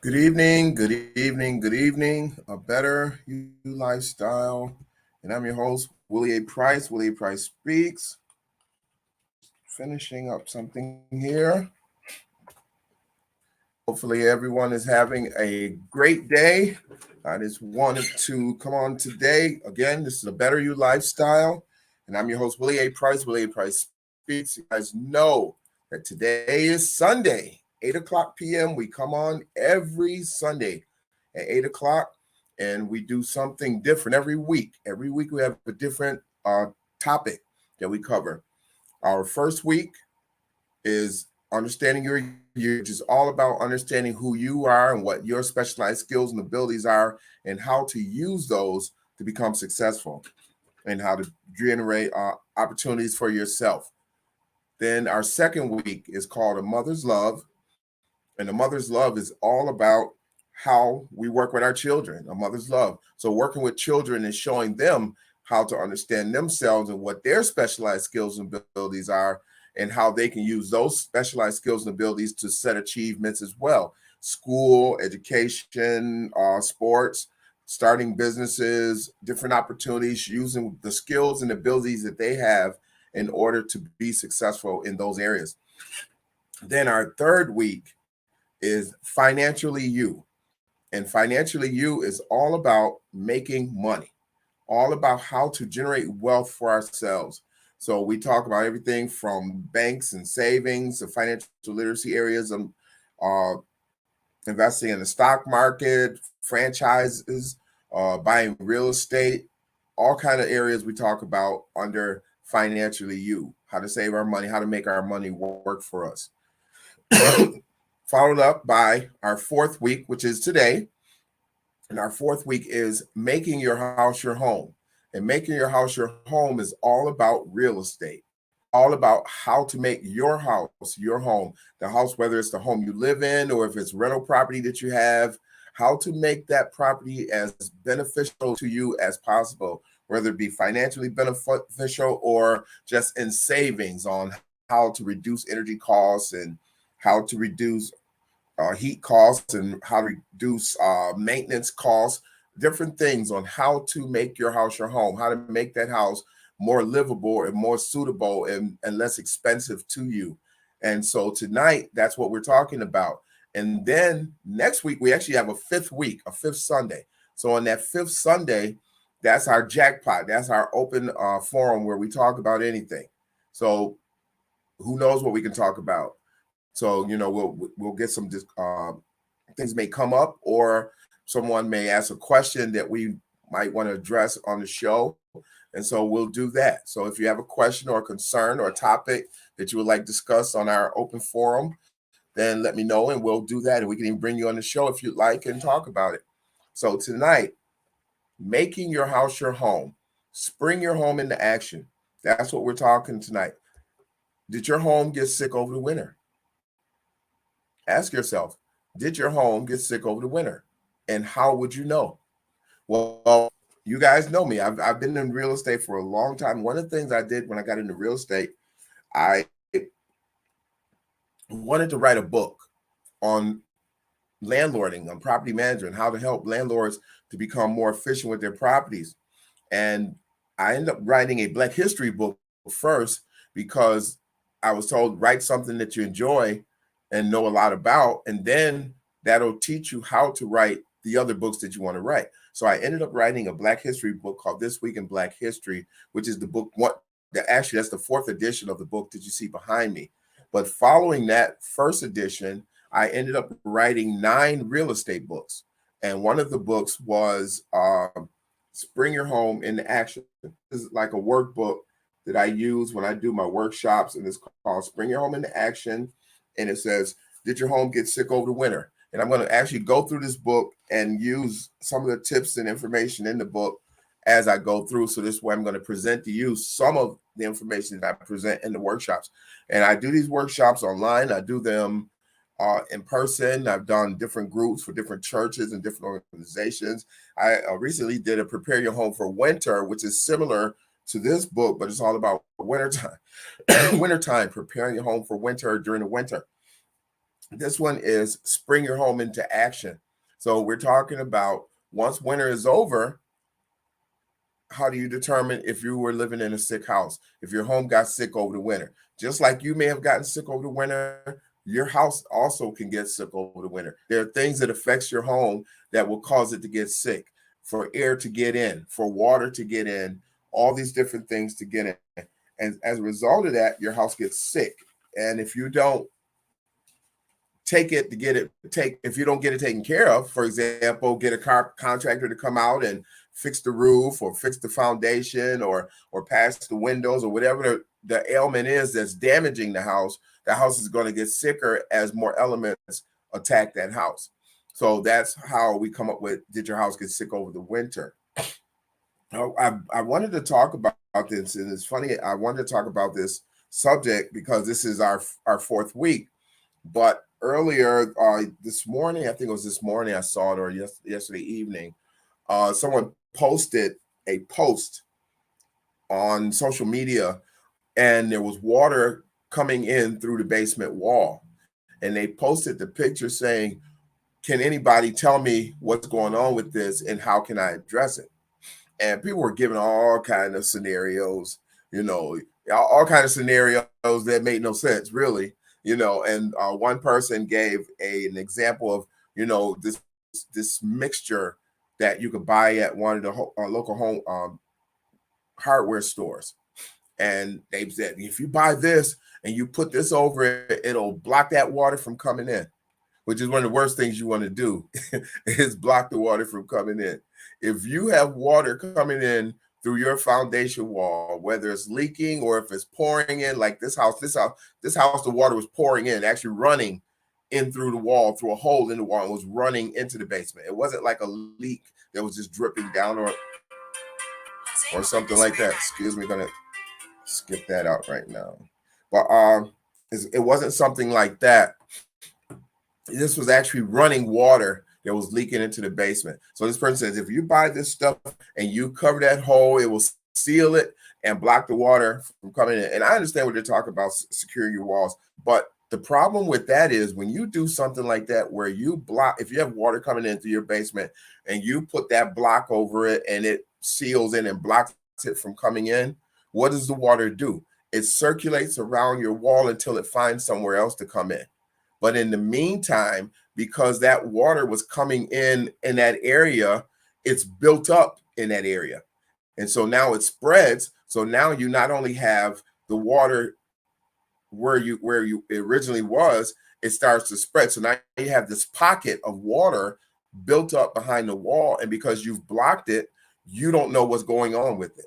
Good evening, good evening, good evening. A Better You Lifestyle. And I'm your host, Willie A. Price. Willie A. Price Speaks. Finishing up something here. Hopefully, everyone is having a great day. I just wanted to come on today. Again, this is A Better You Lifestyle. And I'm your host, Willie A. Price. Willie A. Price Speaks. You guys know that today is Sunday, 8 o'clock p.m. We come on every Sunday at 8 o'clock, and we do something different every week. Every week we have a different topic that we cover. Our first week is understanding your year, which is all about understanding who you are and what your specialized skills and abilities are, and how to use those to become successful, and how to generate opportunities for yourself. Then our second week is called A Mother's Love, and A Mother's Love is all about how we work with our children, a mother's love. So working with children and showing them how to understand themselves and what their specialized skills and abilities are, and how they can use those specialized skills and abilities to set achievements as well. School, education, sports, starting businesses, different opportunities, using the skills and abilities that they have in order to be successful in those areas. Then our third week is Financially You. And Financially You is all about making money, all about how to generate wealth for ourselves. So we talk about everything from banks and savings to financial literacy areas, and uh, investing in the stock market, franchises, buying real estate, all kind of areas we talk about under Financially You, how to save our money, how to make our money work for us. Followed up by our fourth week, which is today. And our fourth week is Making Your House Your Home. And making your house your home is all about real estate, all about how to make your house your home. The house, whether it's the home you live in or if it's rental property that you have, how to make that property as beneficial to you as possible, whether it be financially beneficial or just in savings on how to reduce energy costs and how to reduce heat costs and how to reduce maintenance costs, different things on how to make your house your home, how to make that house more livable and more suitable and less expensive to you. And so tonight, that's what we're talking about. And then next week, we actually have a fifth week, a fifth Sunday. So on that fifth Sunday, that's our jackpot. That's our open forum where we talk about anything. So who knows what we can talk about? So we'll get some things may come up, or someone may ask a question that we might want to address on the show, and so we'll do that. So if you have a question or a concern or a topic that you would like to discuss on our open forum, then let me know and we'll do that, and we can even bring you on the show if you'd like and talk about it. So tonight, making your house your home, spring your home into action. That's what we're talking tonight. Did your home get sick over the winter? Ask yourself, did your home get sick over the winter? And how would you know? Well, you guys know me. I've been in real estate for a long time. One of the things I did when I got into real estate, I wanted to write a book on landlording, on property management, how to help landlords to become more efficient with their properties. And I ended up writing a Black History book first because I was told write something that you enjoy and know a lot about, and then that'll teach you how to write the other books that you want to write. So I ended up writing a Black History book called This Week in Black History, which is the book one that actually that's the fourth edition of the book that you see behind me. But following that first edition, I ended up writing 9 real estate books. And one of the books was Spring Your Home into Action. This is like a workbook that I use when I do my workshops, and it's called Spring Your Home into Action. And it says, did your home get sick over the winter? And I'm going to actually go through this book and use some of the tips and information in the book as I go through. So this way I'm going to present to you some of the information that I present in the workshops. And I do these workshops online. I do them in person. I've done different groups for different churches and different organizations. I recently did a Prepare Your Home for Winter, which is similar to this book, but it's all about wintertime. Wintertime, preparing your home for winter during the winter. This one is spring your home into action. So we're talking about once winter is over, how do you determine if you were living in a sick house, if your home got sick over the winter? Just like you may have gotten sick over the winter, your house also can get sick over the winter. There are things that affects your home that will cause it to get sick, for air to get in, for water to get in, all these different things to get in. And as a result of that, your house gets sick. And if you don't take it to get it take if you don't get it taken care of, for example, get a contractor to come out and fix the roof or fix the foundation or patch the windows or whatever the ailment is that's damaging the house is going to get sicker as more elements attack that house. So that's how we come up with, did your house get sick over the winter? I wanted to talk about this, and it's funny, I wanted to talk about this subject because this is our fourth week. But earlier this morning, I think it was this morning, I saw it, or yesterday evening, someone posted a post on social media, and there was water coming in through the basement wall. And they posted the picture saying, can anybody tell me what's going on with this and how can I address it? And people were giving all kind of scenarios, all kind of scenarios that made no sense, really. And one person gave an example of, this mixture that you could buy at one of the local home hardware stores. And they said, if you buy this and you put this over it, it'll block that water from coming in, which is one of the worst things you want to do is block the water from coming in. If you have water coming in through your foundation wall, whether it's leaking or if it's pouring in, like this house, the water was pouring in, actually running in through the wall, through a hole in the wall, and was running into the basement. It wasn't like a leak that was just dripping down or something like that. Excuse me, gonna skip that out right now. But it wasn't something like that. This was actually running water that was leaking into the basement. So this person says, if you buy this stuff and you cover that hole, it will seal it and block the water from coming in. And I understand what they're talking about, securing your walls. But the problem with that is when you do something like that, where you block, if you have water coming into your basement and you put that block over it and it seals in and blocks it from coming in, what does the water do? It circulates around your wall until it finds somewhere else to come in. But in the meantime, because that water was coming in that area, it's built up in that area. And so now it spreads. So now you not only have the water where you originally was, it starts to spread. So now you have this pocket of water built up behind the wall. And because you've blocked it, you don't know what's going on with it.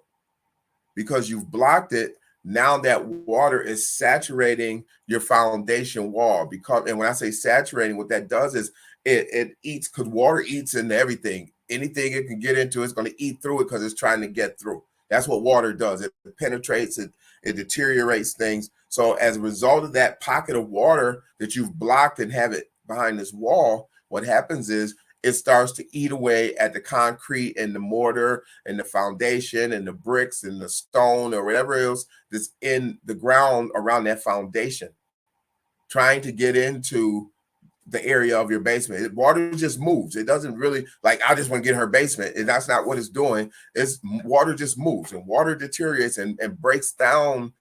Because you've blocked it, now that water is saturating your foundation wall. And when I say saturating, what that does is it eats, because water eats into everything. Anything it can get into, it's going to eat through it because it's trying to get through. That's what water does. It penetrates, it deteriorates things. So as a result of that pocket of water that you've blocked and have it behind this wall, what happens is it starts to eat away at the concrete and the mortar and the foundation and the bricks and the stone or whatever else that's in the ground around that foundation, trying to get into the area of your basement. Water just moves. It doesn't really, like, I just want to get her basement. And that's not what it's doing. It's water just moves, and water deteriorates and breaks down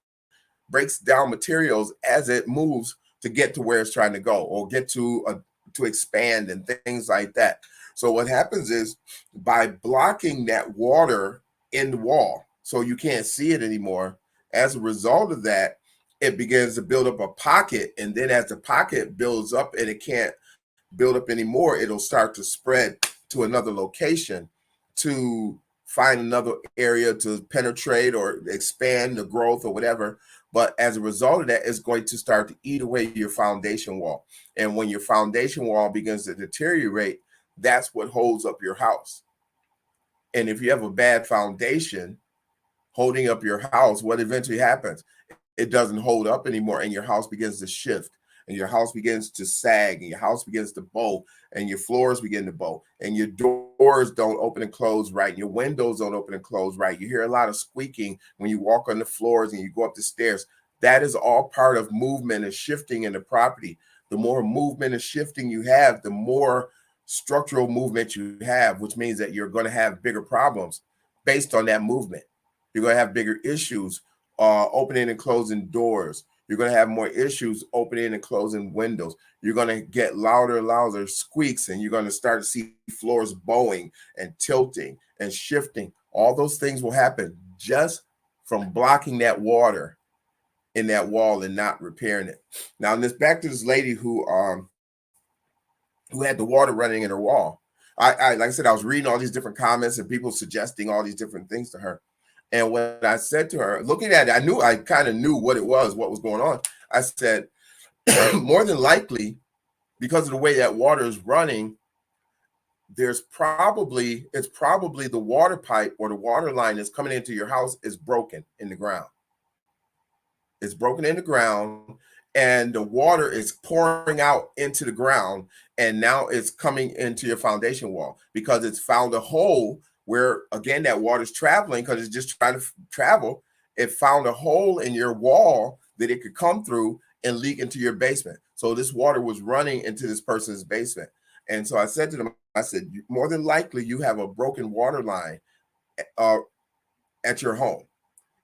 materials as it moves to get to where it's trying to go, or get to expand and things like that. So what happens is, by blocking that water in the wall so you can't see it anymore, as a result of that, it begins to build up a pocket. And then as the pocket builds up and it can't build up anymore, it'll start to spread to another location, to find another area to penetrate or expand the growth or whatever. But as a result of that, it's going to start to eat away your foundation wall. And when your foundation wall begins to deteriorate, that's what holds up your house. And if you have a bad foundation holding up your house, what eventually happens? It doesn't hold up anymore, and your house begins to shift, and your house begins to sag, and your house begins to bow, and your floors begin to bow, and your doors don't open and close right, and your windows don't open and close right. You hear a lot of squeaking when you walk on the floors and you go up the stairs. That is all part of movement and shifting in the property. the more movement and shifting you have, the more structural movement you have, which means that you're going to have bigger problems based on that movement. You're going to have bigger issues opening and closing doors. You're going to have more issues opening and closing windows. You're going to get louder and louder squeaks, and you're going to start to see floors bowing and tilting and shifting. All those things will happen just from blocking that water in that wall and not repairing it. Now, this back to this lady who had the water running in her wall. I like I said, I was reading all these different comments and people suggesting all these different things to her. And when I said to her, looking at it, I kind of knew what was going on. I said, more than likely, because of the way that water is running, it's probably the water pipe or the water line that's coming into your house is broken in the ground. It's broken in the ground, and the water is pouring out into the ground, and now it's coming into your foundation wall because it's found a hole where, again, that water's traveling because it's just trying to travel. It found a hole in your wall that it could come through and leak into your basement. So this water was running into this person's basement. And so I said to them, I said, more than likely you have a broken water line at your home,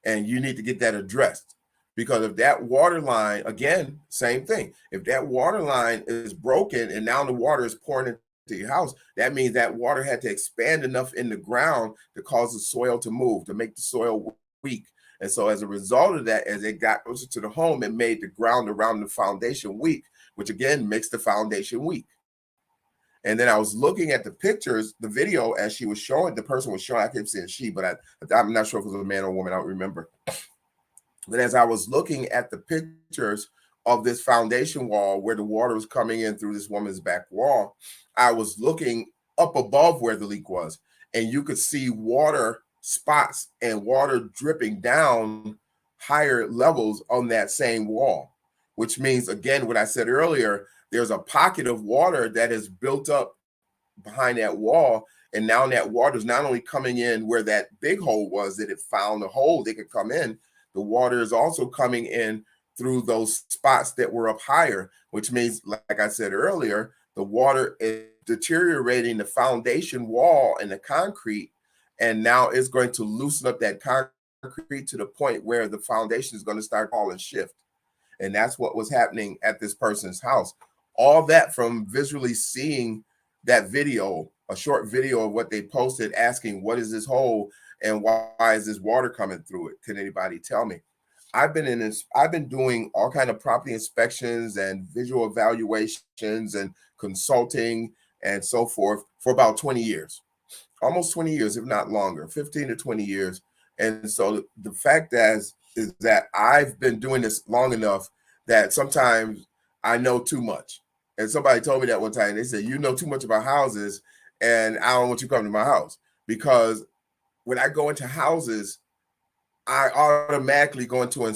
and you need to get that addressed. Because if that water line, again, same thing, if that water line is broken and now the water is pouring into your house, that means that water had to expand enough in the ground to cause the soil to move, to make the soil weak. And so as a result of that, as it got closer to the home, it made the ground around the foundation weak, which again makes the foundation weak. And then I was looking at the pictures, the video, as she was showing, the person was showing, I kept saying she, but I'm not sure if it was a man or a woman, I don't remember. But as I was looking at the pictures of this foundation wall where the water was coming in through this woman's back wall, I was looking up above where the leak was, and you could see water spots and water dripping down higher levels on that same wall, which means, again, what I said earlier, there's a pocket of water that is built up behind that wall. And now that water is not only coming in where that big hole was, that it found a hole that could come in, the water is also coming in through those spots that were up higher, which means, like I said earlier, the water is deteriorating the foundation wall and the concrete, and now it's going to loosen up that concrete to the point where the foundation is going to start falling shift. And that's what was happening at this person's house. All that from visually seeing that video, a short video of what they posted asking, what is this hole and why is this water coming through it? Can anybody tell me? I've been doing all kind of property inspections and visual evaluations and consulting and so forth for about 20 years, almost 20 years, if not longer, 15 to 20 years. And so the fact is that I've been doing this long enough that sometimes I know too much. And somebody told me that one time. They said, you know too much about houses, and I don't want you coming to my house. Because when I go into houses, I automatically go into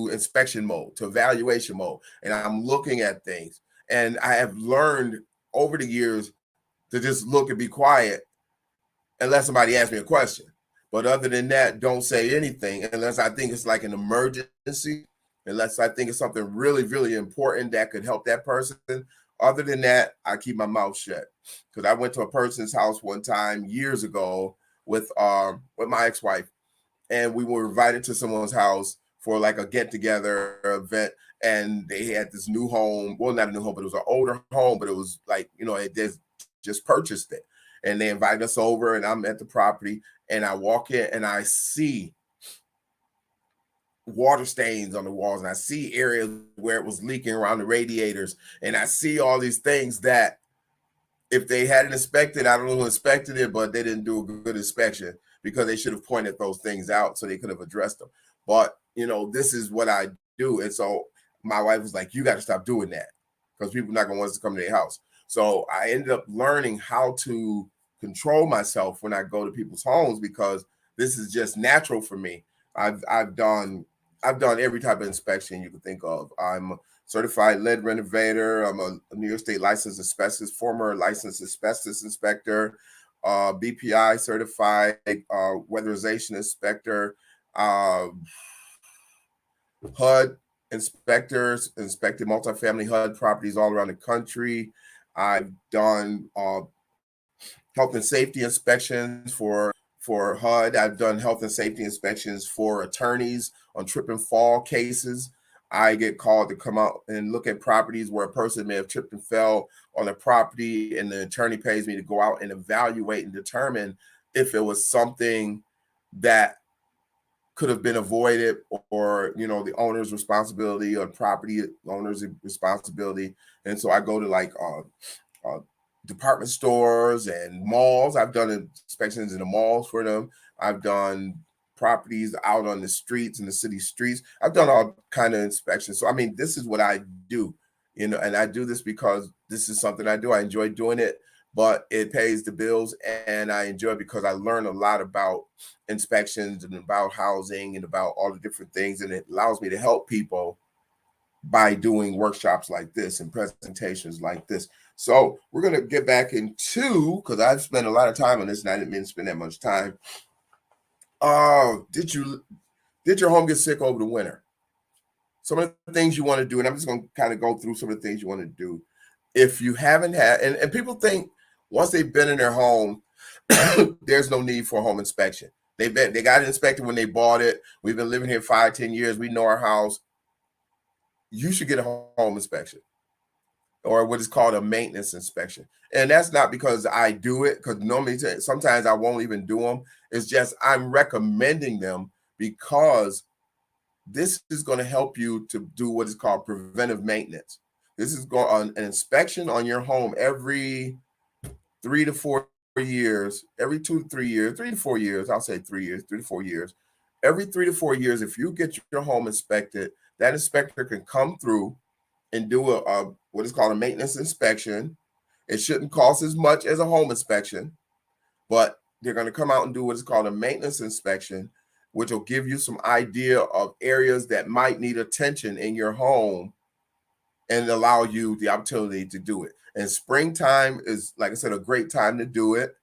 inspection mode, to evaluation mode, and I'm looking at things. And I have learned over the years to just look and be quiet unless somebody asks me a question. But other than that, don't say anything unless I think it's like an emergency, unless I think it's something really, really important that could help that person. Other than that, I keep my mouth shut. Because I went to a person's house one time years ago with my ex-wife, and we were invited to someone's house for like a get-together event, and they had this new home. Well, not a new home, but it was an older home, but it was like, it just purchased it. And they invited us over, and I'm at the property, and I walk in, and I see water stains on the walls, and I see areas where it was leaking around the radiators, and I see all these things that if they hadn't inspected, I don't know who inspected it, but they didn't do a good inspection because they should have pointed those things out so they could have addressed them. But, this is what I do. And so my wife was like, you got to stop doing that because people are not going to want us to come to their house. So I ended up learning how to control myself when I go to people's homes because this is just natural for me. I've done every type of inspection you can think of. I'm a certified lead renovator. I'm a New York State licensed asbestos, former licensed asbestos inspector, BPI certified weatherization inspector, HUD inspectors, inspected multifamily HUD properties all around the country. I've done health and safety inspections for HUD. I've done health and safety inspections for attorneys on trip and fall cases. I get called to come out and look at properties where a person may have tripped and fell on a property, and the attorney pays me to go out and evaluate and determine if it was something that could have been avoided, or the owner's responsibility or property owner's responsibility. And so I go to like department stores and malls. I've done inspections in the malls for them. I've done properties out on the streets, in the city streets. I've done all kind of inspections. So I mean, this is what I do, and I do this because this is something I do. I enjoy doing it, but it pays the bills, and I enjoy it because I learn a lot about inspections and about housing and about all the different things, and it allows me to help people by doing workshops like this and presentations like this. So we're going to get back into, because I've spent a lot of time on this and I didn't mean to spend that much time. Did your home get sick over the winter? Some of the things you want to do, and I'm just going to kind of go through some of the things you want to do. If you haven't had, and people think once they've been in their home, there's no need for a home inspection. They got it inspected when they bought it. We've been living here 5-10 years. We know our house. You should get a home inspection, or what is called a maintenance inspection. And that's not because I do it, because normally sometimes I won't even do them. It's just I'm recommending them because this is going to help you to do what is called preventive maintenance. This is going on an inspection on your home every 3 to 4 years, every 2 to 3 years, 3 to 4 years. I'll say 3 years, 3 to 4 years. Every 3 to 4 years, if you get your home inspected, that inspector can come through and do a what is called a maintenance inspection. It shouldn't cost as much as a home inspection, but they're going to come out and do what is called a maintenance inspection, which will give you some idea of areas that might need attention in your home and allow you the opportunity to do it. And springtime is, like I said, a great time to do it.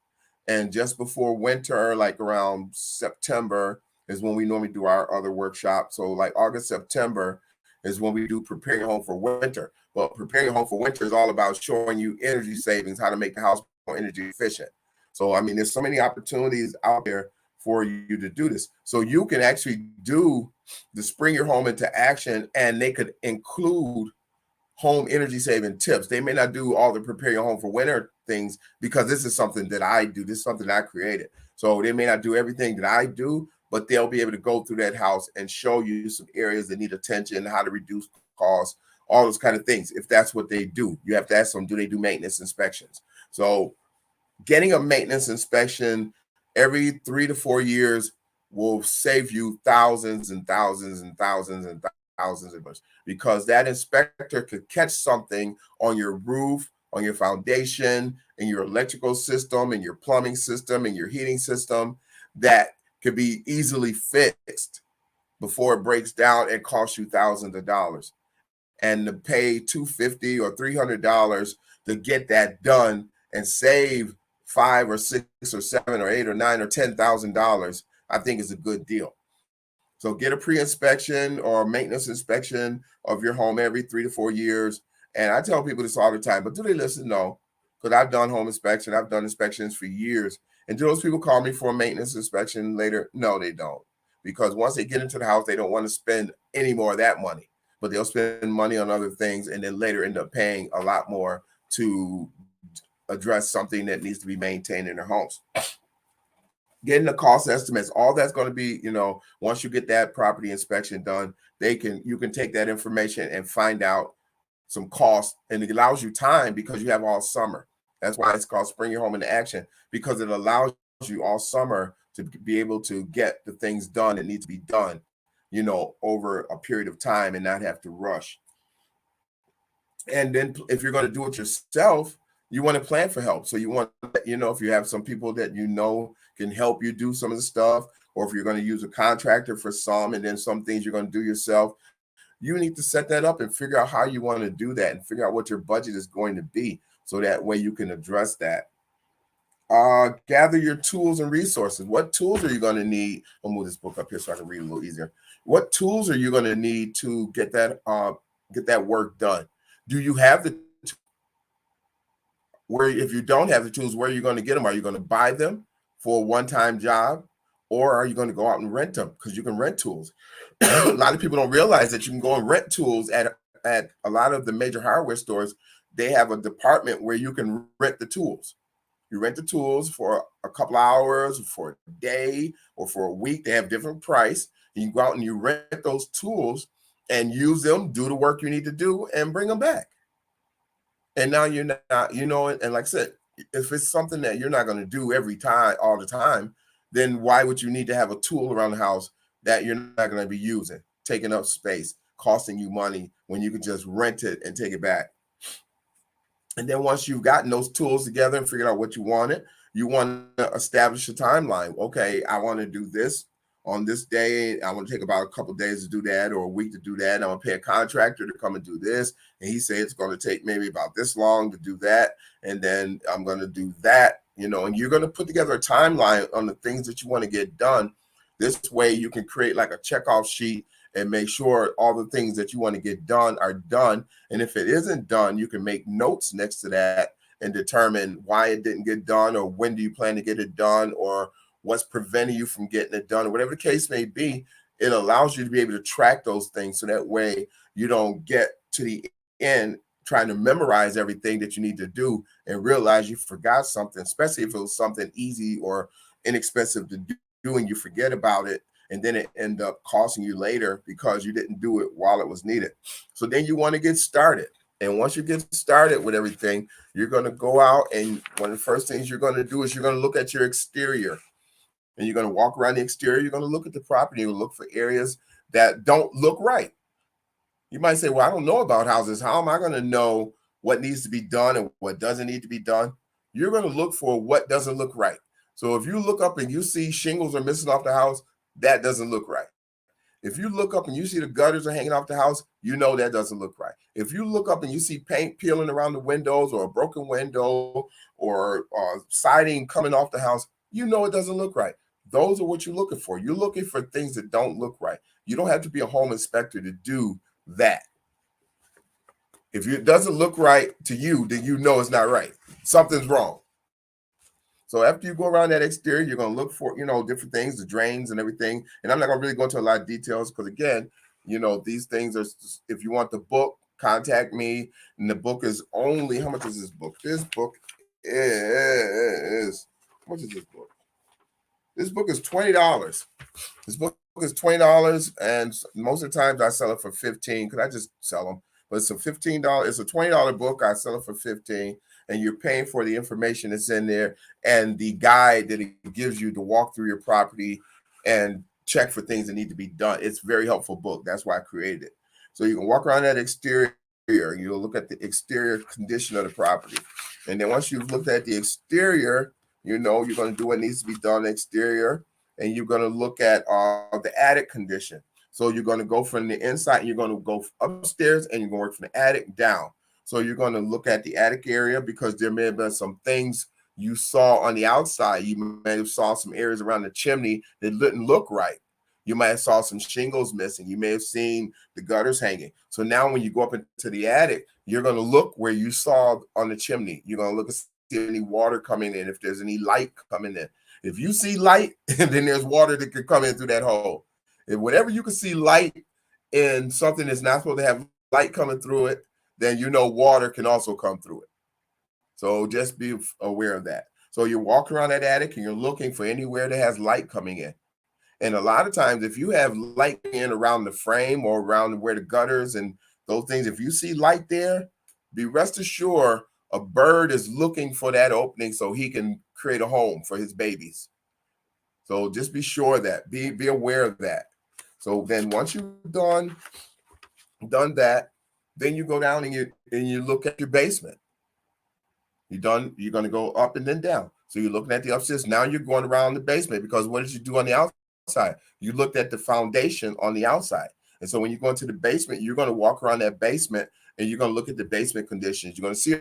And just before winter, like around September, is when we normally do our other workshop. So like August, September is when we do Prepare Your Home for Winter. But Prepare Your Home for Winter is all about showing you energy savings, how to make the house more energy efficient. So, I mean, there's so many opportunities out there for you to do this. So you can actually do the Spring Your Home into Action, and they could include home energy saving tips. They may not do all the Prepare Your Home for Winter things because this is something that I do. This is something I created. So they may not do everything that I do, but they'll be able to go through that house and show you some areas that need attention, how to reduce costs, all those kind of things. If that's what they do, you have to ask them, do they do maintenance inspections? So getting a maintenance inspection every 3 to 4 years will save you thousands and thousands and thousands and thousands of dollars, because that inspector could catch something on your roof, on your foundation, in your electrical system, in your plumbing system, in your heating system, that could be easily fixed before it breaks down and costs you thousands of dollars. And to pay $250 or $300 to get that done and save $5 or $6 or $7 or $8 or $9 or $10,000, I think is a good deal. So get a pre-inspection or maintenance inspection of your home every 3 to 4 years. And I tell people this all the time, but do they listen? No, because I've done home inspection. I've done inspections for years. And do those people call me for a maintenance inspection later? No, they don't. Because once they get into the house, they don't want to spend any more of that money, but they'll spend money on other things and then later end up paying a lot more to address something that needs to be maintained in their homes. Getting the cost estimates, all that's going to be, once you get that property inspection done, you can take that information and find out some costs, and it allows you time because you have all summer. That's why it's called Spring Your Home into Action, because it allows you all summer to be able to get the things done that need to be done, over a period of time and not have to rush. And then if you're going to do it yourself, you want to plan for help. So you want, if you have some people that can help you do some of the stuff, or if you're going to use a contractor for some, and then some things you're going to do yourself, you need to set that up and figure out how you want to do that and figure out what your budget is going to be, so that way you can address that. Gather your tools and resources. What tools are you going to need? I'll move this book up here so I can read a little easier. What tools are you going to need to get that work done? Do you have the where if you don't have the tools, where are you going to get them? Are you going to buy them for a one-time job, or are you going to go out and rent them? Because you can rent tools. A lot of people don't realize that you can go and rent tools at a lot of the major hardware stores. They have a department where you can rent the tools. You rent the tools for a couple hours, for a day, or for a week. They have different price. You go out and you rent those tools and use them, do the work you need to do, and bring them back. And now you're not, and like I said, if it's something that you're not going to do every time, all the time, then why would you need to have a tool around the house that you're not going to be using, taking up space, costing you money when you can just rent it and take it back? And then once you've gotten those tools together and figured out what you wanted, you want to establish a timeline. Okay, I want to do this on this day. I want to take about a couple of days to do that, or a week to do that. I'm going to pay a contractor to come and do this. And he said it's going to take maybe about this long to do that. And then I'm going to do that, and you're going to put together a timeline on the things that you want to get done. This way you can create like a checkoff sheet and make sure all the things that you want to get done are done. And if it isn't done, you can make notes next to that and determine why it didn't get done, or when do you plan to get it done, or what's preventing you from getting it done, or whatever the case may be. It allows you to be able to track those things so that way you don't get to the end trying to memorize everything that you need to do and realize you forgot something, especially if it was something easy or inexpensive to do and you forget about it. And then it end up costing you later because you didn't do it while it was needed. So then you want to get started. And once you get started with everything, you're going to go out, and one of the first things you're going to do is you're going to look at your exterior. And you're going to walk around the exterior. You're going to look at the property. You'll look for areas that don't look right. You might say, well, I don't know about houses. How am I going to know what needs to be done and what doesn't need to be done? You're going to look for what doesn't look right. So if you look up and you see shingles are missing off the house, that doesn't look right. If you look up and you see the gutters are hanging off the house, that doesn't look right. If you look up and you see paint peeling around the windows, or a broken window, or siding coming off the house, it doesn't look right. Those are what you're looking for. You're looking for things that don't look right. You don't have to be a home inspector to do that. If it doesn't look right to you, then it's not right. Something's wrong. So after you go around that exterior, you're going to look for, different things, the drains and everything. And I'm not going to really go into a lot of details because, again, these things are, if you want the book, contact me. And the book is only, how much is this book? This book is, how much is this book? This book is $20. This book is $20, and most of the times I sell it for $15 because I just sell them. But it's a $15. It's a $20 book. I sell it for $15, and you're paying for the information that's in there and the guide that it gives you to walk through your property and check for things that need to be done. It's a very helpful book. That's why I created it. So you can walk around that exterior. You'll look at the exterior condition of the property, and then once you've looked at the exterior, you're going to do what needs to be done in the exterior, and you're going to look at the attic condition. So you're going to go from the inside, and you're going to go upstairs, and you're going to work from the attic down. So you're going to look at the attic area because there may have been some things you saw on the outside. You may have saw some areas around the chimney that didn't look right. You might have saw some shingles missing. You may have seen the gutters hanging. So now when you go up into the attic, you're going to look where you saw on the chimney. You're going to look at see any water coming in, if there's any light coming in. If you see light, then there's water that could come in through that hole. If whatever you can see light in something that's not supposed to have light coming through it, then water can also come through it. So just be aware of that. So you're walking around that attic and you're looking for anywhere that has light coming in. And a lot of times, if you have light in around the frame or around where the gutters and those things, if you see light there, be rest assured a bird is looking for that opening so he can create a home for his babies. So just be sure of that. Be aware of that. So then once you've done that, then you go down and you look at your basement. You're going to go up and then down. So you're looking at the upstairs. Now you're going around the basement because what did you do on the outside? You looked at the foundation on the outside. And so when you go into the basement, you're going to walk around that basement and you're going to look at the basement conditions. You're going to see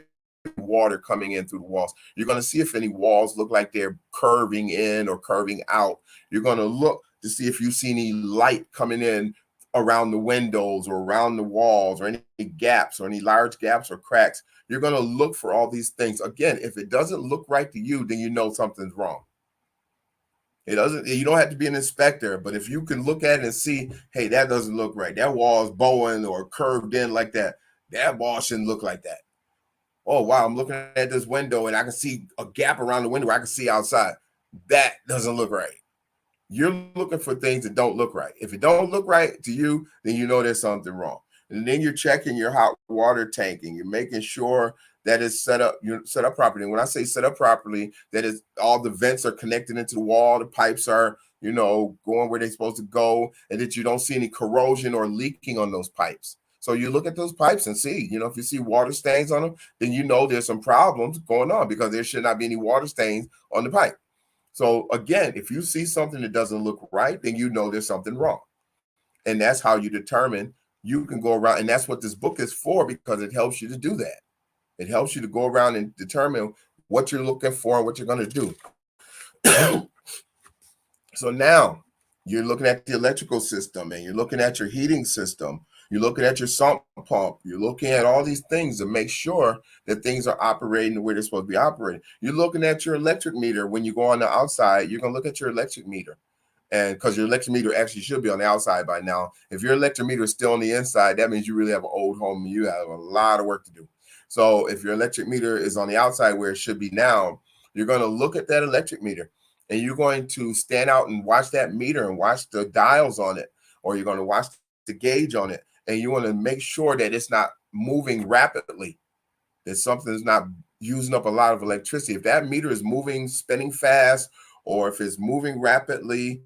water coming in through the walls. You're going to see if any walls look like they're curving in or curving out. You're going to look to see if you see any light coming in around the windows or around the walls, or any gaps or any large gaps or cracks. You're going to look for all these things. Again, if it doesn't look right to you, then you know something's wrong. It doesn't, you don't have to be an inspector, but if you can look at it and see, hey, that doesn't look right. That wall is bowing or curved in like that. That wall shouldn't look like that. Oh, wow, I'm looking at this window and I can see a gap around the window where I can see outside. That doesn't look right. You're looking for things that don't look right. If it don't look right to you, then you know there's something wrong. And then you're checking your hot water tank and you're making sure that it's set up, you're set up properly. And when I say set up properly, that is all the vents are connected into the wall, the pipes are, going where they're supposed to go, and that you don't see any corrosion or leaking on those pipes. So you look at those pipes and see, if you see water stains on them, then you know there's some problems going on, because there should not be any water stains on the pipe. So again, if you see something that doesn't look right, then you know there's something wrong. And that's how you determine. You can go around, and that's what this book is for, because it helps you to do that. It helps you to go around and determine what you're looking for and what you're going to do. So now you're looking at the electrical system, and you're looking at your heating system. You're looking at your sump pump. You're looking at all these things to make sure that things are operating the way they're supposed to be operating. You're looking at your electric meter. When you go on the outside, you're going to look at your electric meter. And because your electric meter actually should be on the outside by now. If your electric meter is still on the inside, that means you really have an old home and you have a lot of work to do. So if your electric meter is on the outside where it should be now, you're going to look at that electric meter, and you're going to stand out and watch that meter and watch the dials on it, or you're going to watch the gauge on it. And you want to make sure that it's not moving rapidly, that something's not using up a lot of electricity. If that meter is moving, spinning fast, or if it's moving rapidly,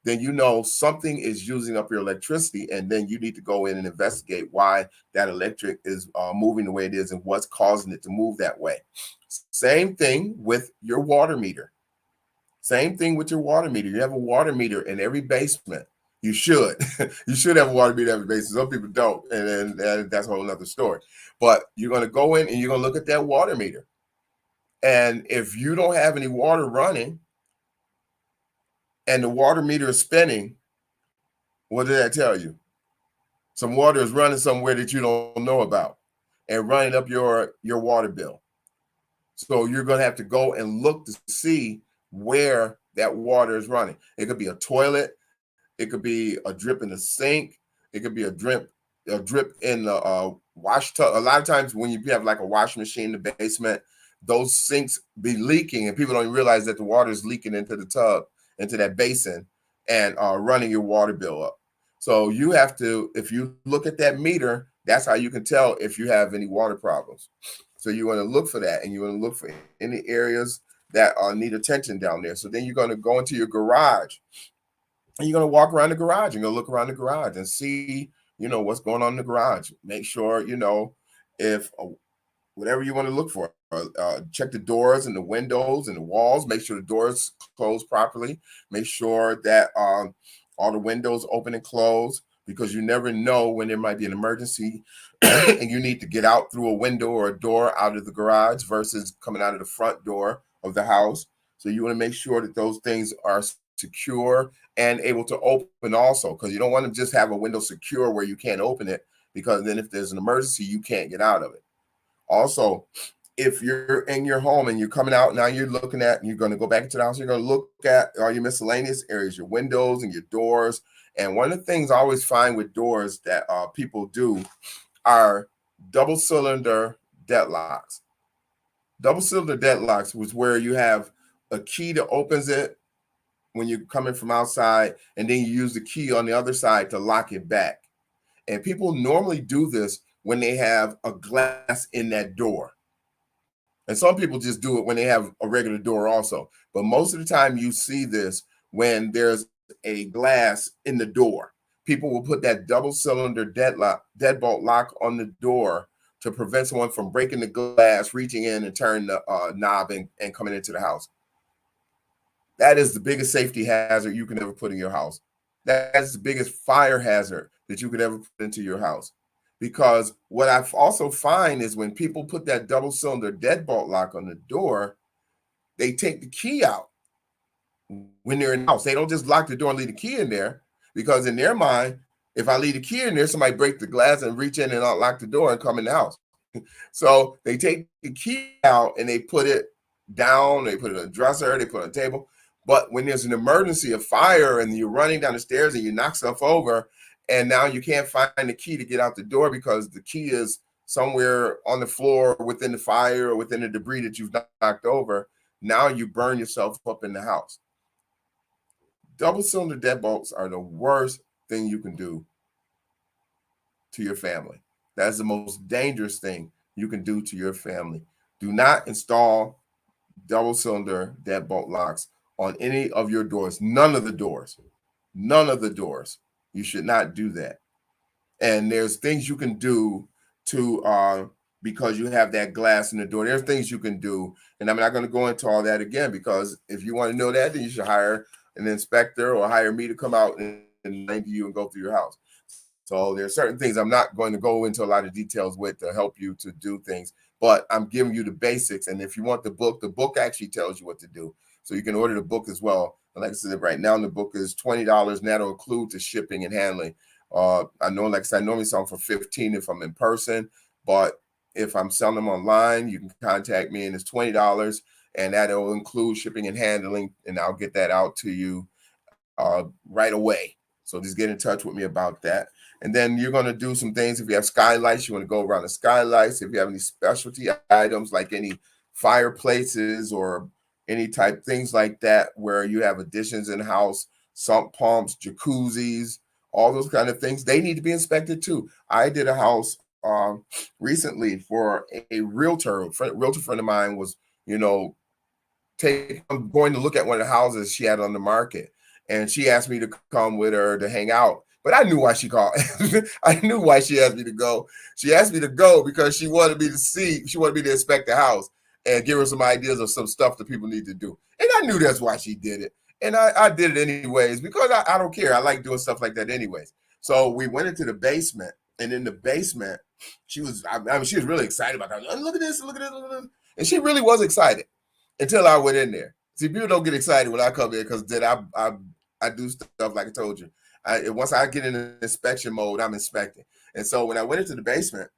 then you know something is using up your electricity, and then you need to go in and investigate why that electric is moving the way it is and what's causing it to move that way. Same thing with your water meter. Same thing with your water meter. You have a water meter in every basement. You should. You should have a water meter in every basement. Some people don't, and that's a whole other story. But you're going to go in and you're going to look at that water meter. And if you don't have any water running, and the water meter is spinning, what did that tell you? Some water is running somewhere that you don't know about and running up your water bill. So you're going to have to go and look to see where that water is running. It could be a toilet. It could be a drip in the sink. It could be a drip in the wash tub. A lot of times when you have like a washing machine in the basement, those sinks be leaking, and people don't realize that the water is leaking into the tub, into that basin, and running your water bill up. So you have to, if you look at that meter, that's how you can tell if you have any water problems. So you want to look for that, and you want to look for any areas that need attention down there. So then you're going to go into your garage, and you're going to walk around the garage and go look around the garage and see, what's going on in the garage. Make sure, if whatever you want to look for. Check the doors and the windows and the walls. Make sure the doors close properly. Make sure that all the windows open and close, because you never know when there might be an emergency and you need to get out through a window or a door out of the garage versus coming out of the front door of the house. So you want to make sure that those things are secure and able to open also, because you don't want to just have a window secure where you can't open it, because then if there's an emergency, you can't get out of it. Also, if you're in your home and you're coming out, now you're looking at, you're going to go back into the house, you're going to look at all your miscellaneous areas, your windows and your doors. And one of the things I always find with doors that people do are double cylinder deadlocks. Double cylinder deadlocks was where you have a key that opens it when you're coming from outside, and then you use the key on the other side to lock it back. And people normally do this when they have a glass in that door. And some people just do it when they have a regular door also. But most of the time you see this when there's a glass in the door. People will put that double cylinder deadbolt lock on the door to prevent someone from breaking the glass, reaching in and turning the knob and coming into the house. That is the biggest safety hazard you can ever put in your house. That's the biggest fire hazard that you could ever put into your house, because what I also find is when people put that double cylinder deadbolt lock on the door, they take the key out when they're in the house. They don't just lock the door and leave the key in there, because in their mind, if I leave the key in there, somebody break the glass and reach in and unlock the door and come in the house. So they take the key out and they put it down, they put it on a dresser, they put it on a table. But when there's an emergency, a fire, and you're running down the stairs and you knock stuff over, and now you can't find the key to get out the door because the key is somewhere on the floor within the fire or within the debris that you've knocked over, now you burn yourself up in the house. Double cylinder deadbolts are the worst thing you can do to your family. That's the most dangerous thing you can do to your family. Do not install double cylinder deadbolt locks on any of your doors. None of the doors. None of the doors. You should not do that. And there's things you can do to because you have that glass in the door. There's things you can do. And I'm not going to go into all that again, because if you want to know that, then you should hire an inspector or hire me to come out and lend you and go through your house. So there are certain things I'm not going to go into a lot of details with to help you to do things, but I'm giving you the basics. And if you want the book actually tells you what to do. So you can order the book as well. And like I said, right now the book is $20, and that'll include the shipping and handling. I know, like I said, I normally sell them for $15 if I'm in person, but if I'm selling them online, you can contact me, and it's $20, and that'll include shipping and handling, and I'll get that out to you right away. So just get in touch with me about that. And then you're going to do some things. If you have skylights, you want to go around the skylights. If you have any specialty items like any fireplaces or any type things like that, where you have additions in the house, sump pumps, jacuzzis, all those kind of things, they need to be inspected too. I did a house recently for a realtor friend of mine was, I'm going to look at one of the houses she had on the market, and she asked me to come with her to hang out. But I knew why she called. I knew why she asked me to go. She asked me to go because she wanted me to inspect the house and give her some ideas of some stuff that people need to do. And I knew that's why she did it. And I did it anyways, because I don't care. I like doing stuff like that anyways. So we went into the basement, and in the basement, she was really excited about that. Look at this, look at this. And she really was excited until I went in there. See, people don't get excited when I come in, because then I do stuff like I told you. Once I get in the inspection mode, I'm inspecting. And so when I went into the basement,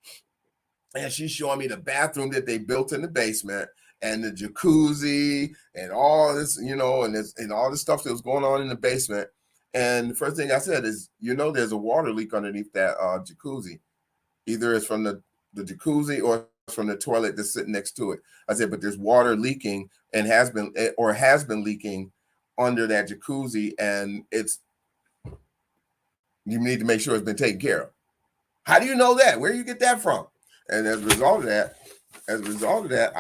and she's showing me the bathroom that they built in the basement, and the jacuzzi, and all this, and all the stuff that was going on in the basement. And the first thing I said is, there's a water leak underneath that jacuzzi. Either it's from the jacuzzi or from the toilet that's sitting next to it. I said, but there's water leaking and has been leaking under that jacuzzi, and you need to make sure it's been taken care of. How do you know that? Where do you get that from? And as a result of that,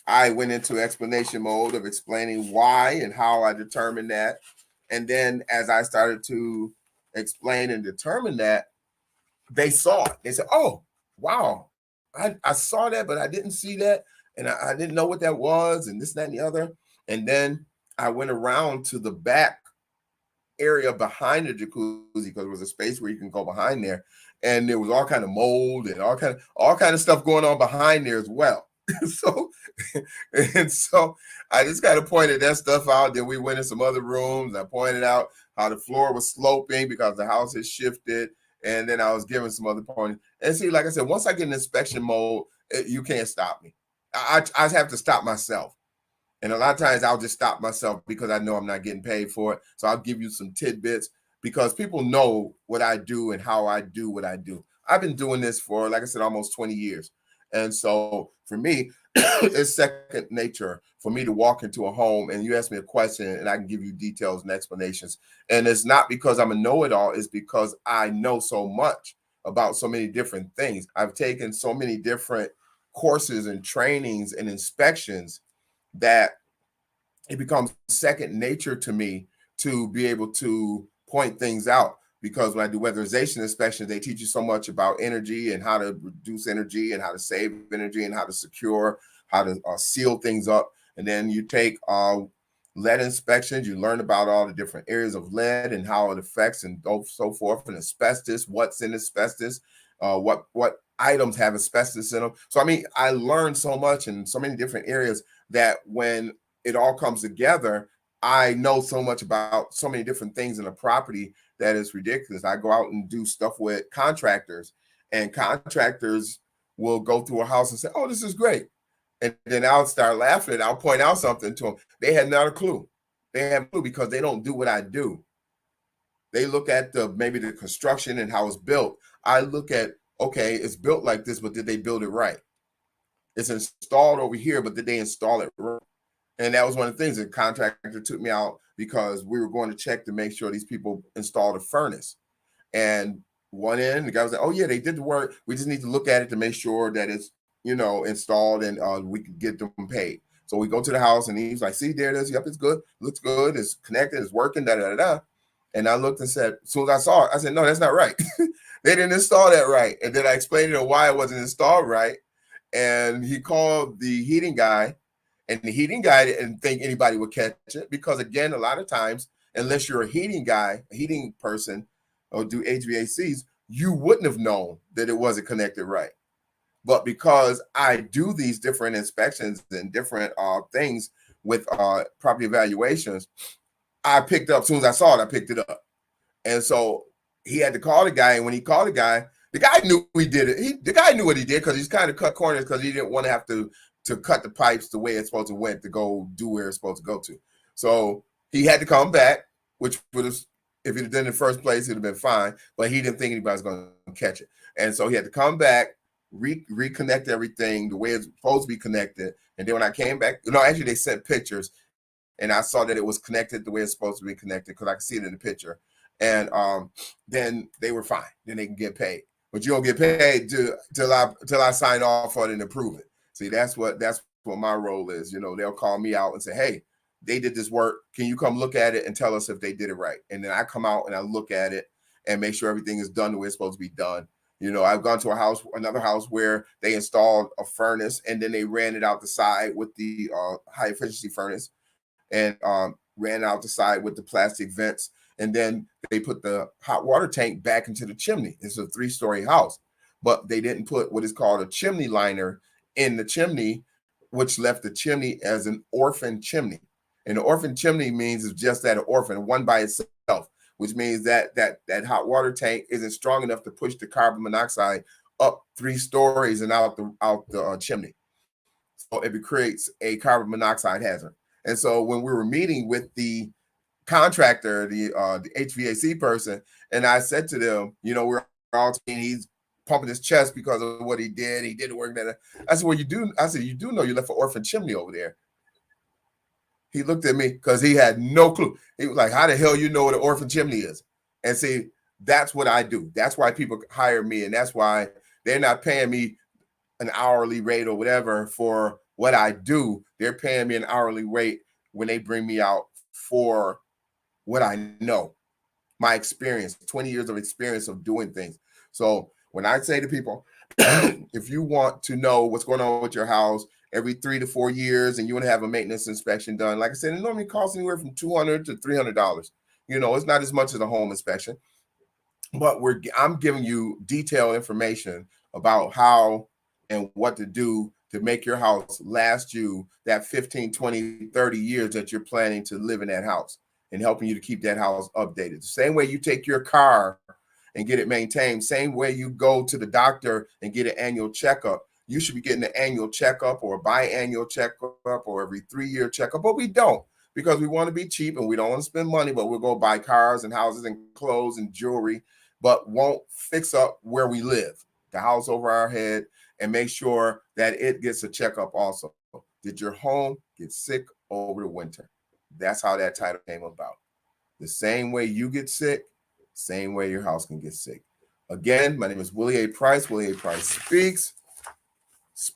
I went into explanation mode of explaining why and how I determined that. And then as I started to explain and determine that, they saw it. They said, oh, wow, I saw that, but I didn't see that. And I didn't know what that was, and this, that, and the other. And then I went around to the back area behind the jacuzzi, because there was a space where you can go behind there, and there was all kind of mold and all kind of stuff going on behind there as well. So I just kind of pointed that stuff out. Then we went in some other rooms. I pointed out how the floor was sloping because the house had shifted, and then I was giving some other points. And see, like I said, once I get in inspection mode, you can't stop me. I have to stop myself. And a lot of times I'll just stop myself because I know I'm not getting paid for it. So I'll give you some tidbits, because people know what I do and how I do what I do. I've been doing this for, like I said, almost 20 years. And so for me, it's second nature for me to walk into a home and you ask me a question and I can give you details and explanations. And it's not because I'm a know-it-all, it's because I know so much about so many different things. I've taken so many different courses and trainings and inspections that it becomes second nature to me to be able to point things out. Because when I do weatherization inspections, they teach you so much about energy and how to reduce energy and how to save energy and how to secure, how to seal things up. And then you take lead inspections, you learn about all the different areas of lead and how it affects and so forth, and asbestos, what's in asbestos. what items have asbestos in them. So I mean, I learned so much in so many different areas that when it all comes together, I know so much about so many different things in a property that is ridiculous. I go out and do stuff with contractors, and contractors will go through a house and say, "Oh, this is great," and then I'll start laughing. I'll point out something to them. They had not a clue. They have a clue because they don't do what I do. They look at maybe the construction and how it's built. I look at, okay, it's built like this, but did they build it right? It's installed over here, but did they install it right? And that was one of the things. The contractor took me out because we were going to check to make sure these people installed a furnace. And one end, the guy was like, "Oh yeah, they did the work. We just need to look at it to make sure that it's installed and we can get them paid." So we go to the house and he's like, "See, there it is. Yep, it's good. Looks good. It's connected. It's working. Da da da da." And I looked and said, as soon as I saw it, I said, "No, that's not right. They didn't install that right." And then I explained to him why it wasn't installed right. And he called the heating guy, and the heating guy didn't think anybody would catch it because, again, a lot of times, unless you're a heating guy, a heating person, or do HVACs, you wouldn't have known that it wasn't connected right. But because I do these different inspections and different things with property evaluations, I picked up, as soon as I saw it, I picked it up. And so he had to call the guy. And when he called the guy knew he did it. The guy knew what he did because he's kind of cut corners because he didn't want to have to cut the pipes the way it's supposed to went to go do where it's supposed to go to. So he had to come back, which would have, if he'd have done it in the first place, it'd have been fine. But he didn't think anybody was going to catch it. And so he had to come back, reconnect everything the way it's supposed to be connected. And then when I came back, actually they sent pictures, and I saw that it was connected the way it's supposed to be connected because I could see it in the picture. And then they were fine. Then they can get paid. But you don't get paid till I sign off on it and approve it. See, that's what my role is. They'll call me out and say, "Hey, they did this work. Can you come look at it and tell us if they did it right?" And then I come out and I look at it and make sure everything is done the way it's supposed to be done. I've gone to another house where they installed a furnace and then they ran it out the side with the high efficiency furnace and ran out the side with the plastic vents. And then they put the hot water tank back into the chimney. It's a 3-story house, but they didn't put what is called a chimney liner in the chimney, which left the chimney as an orphan chimney. And the orphan chimney means it's just that, an orphan, one by itself, which means that hot water tank isn't strong enough to push the carbon monoxide up 3 stories and out the chimney. So it creates a carbon monoxide hazard. And so when we were meeting with the contractor, the HVAC person, and I said to them, we're all saying he's pumping his chest because of what he did. He did the work that I said, "Well, you do." I said, "You do know you left an orphan chimney over there." He looked at me because he had no clue. He was like, "How the hell you know what an orphan chimney is?" And see, that's what I do. That's why people hire me, and that's why they're not paying me an hourly rate or whatever for what I do. They're paying me an hourly rate when they bring me out for what I know, my experience, 20 years of experience of doing things. So when I say to people, if you want to know what's going on with your house every 3 to 4 years and you want to have a maintenance inspection done, like I said, it normally costs anywhere from $200 to $300. It's not as much as a home inspection, but I'm giving you detailed information about how and what to do to make your house last you that 15, 20, 30 years that you're planning to live in that house, and helping you to keep that house updated. The same way you take your car and get it maintained, same way you go to the doctor and get an annual checkup, you should be getting an annual checkup or a biannual checkup or every 3-year checkup. But we don't, because we want to be cheap and we don't want to spend money, but we'll go buy cars and houses and clothes and jewelry, but won't fix up where we live, the house over our head, and make sure that it gets a checkup also. Did your home get sick over the winter? That's how that title came about. The same way you get sick, same way your house can get sick. Again, my name is Willie A. Price. Willie A. Price Speaks.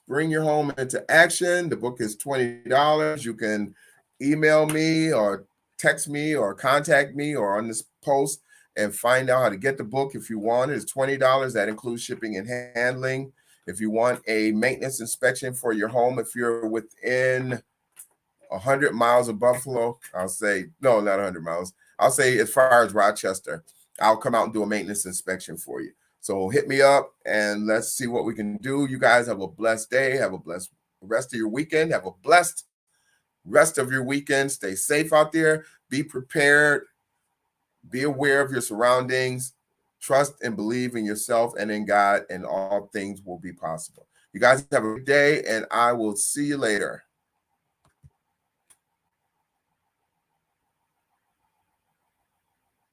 Bring your home into action. The book is $20. You can email me or text me or contact me or on this post and find out how to get the book if you want. It's $20. That includes shipping and handling. If you want a maintenance inspection for your home, if you're within 100 miles of Buffalo, I'll say, no, not 100 miles. I'll say as far as Rochester, I'll come out and do a maintenance inspection for you. So hit me up and let's see what we can do. You guys have a blessed day. Have a blessed rest of your weekend. Have a blessed rest of your weekend. Stay safe out there. Be prepared. Be aware of your surroundings. Trust and believe in yourself and in God, and all things will be possible. You guys have a good day, and I will see you later.